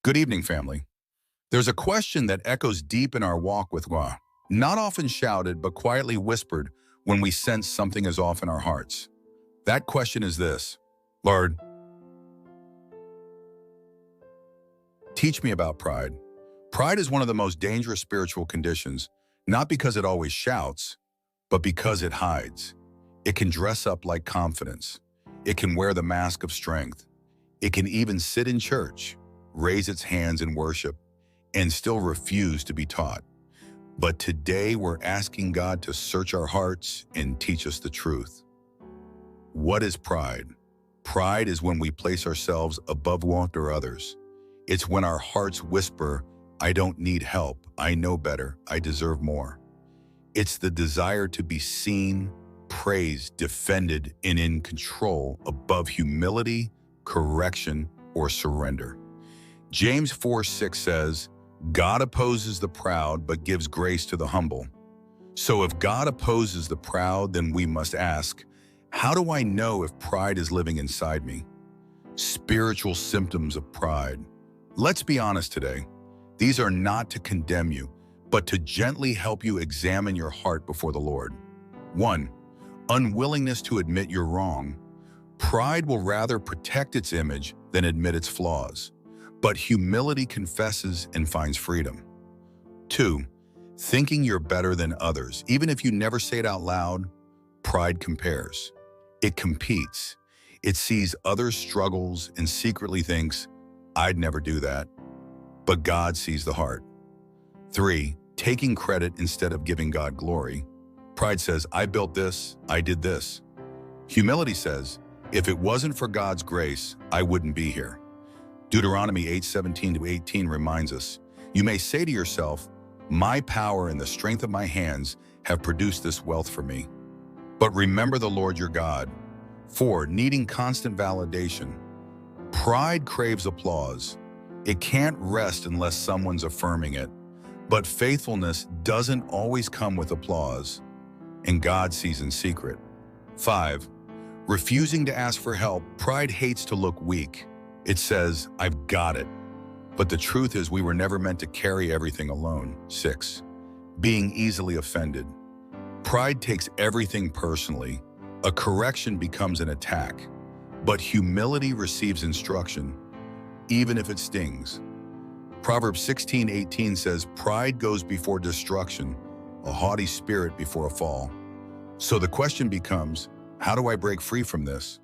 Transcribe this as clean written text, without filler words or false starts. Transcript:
Good evening, family. There's a question that echoes deep in our walk with God, not often shouted, but quietly whispered when we sense something is off in our hearts. That question is this: Lord, teach me about pride. Pride is one of the most dangerous spiritual conditions, not because it always shouts, but because it hides. It can dress up like confidence. It can wear the mask of strength. It can even sit in church, raise its hands in worship, and still refuse to be taught. But today we're asking God to search our hearts and teach us the truth. What is pride? Pride is when we place ourselves above want or others. It's when our hearts whisper, I don't need help, I know better, I deserve more. It's the desire to be seen, praised, defended, and in control above humility, correction, or surrender. James 4:6 says, God opposes the proud but gives grace to the humble. So if God opposes the proud, then we must ask, how do I know if pride is living inside me? Spiritual symptoms of pride. Let's be honest today. These are not to condemn you, but to gently help you examine your heart before the Lord. 1. Unwillingness to admit you're wrong. Pride will rather protect its image than admit its flaws. But humility confesses and finds freedom. 2. Thinking you're better than others. Even if you never say it out loud, pride compares. It competes. It sees others' struggles and secretly thinks, I'd never do that. But God sees the heart. 3. Taking credit instead of giving God glory. Pride says, I built this, I did this. Humility says, if it wasn't for God's grace, I wouldn't be here. Deuteronomy 8:17-18 reminds us, you may say to yourself, my power and the strength of my hands have produced this wealth for me. But remember the Lord your God. 4. Needing constant validation. Pride craves applause. It can't rest unless someone's affirming it. But faithfulness doesn't always come with applause, and God sees in secret. 5. Refusing to ask for help. Pride hates to look weak. It says, I've got it. But the truth is we were never meant to carry everything alone. 6. Being easily offended. Pride takes everything personally. A correction becomes an attack. But humility receives instruction, even if it stings. Proverbs 16:18 says, pride goes before destruction, a haughty spirit before a fall. So the question becomes, how do I break free from this?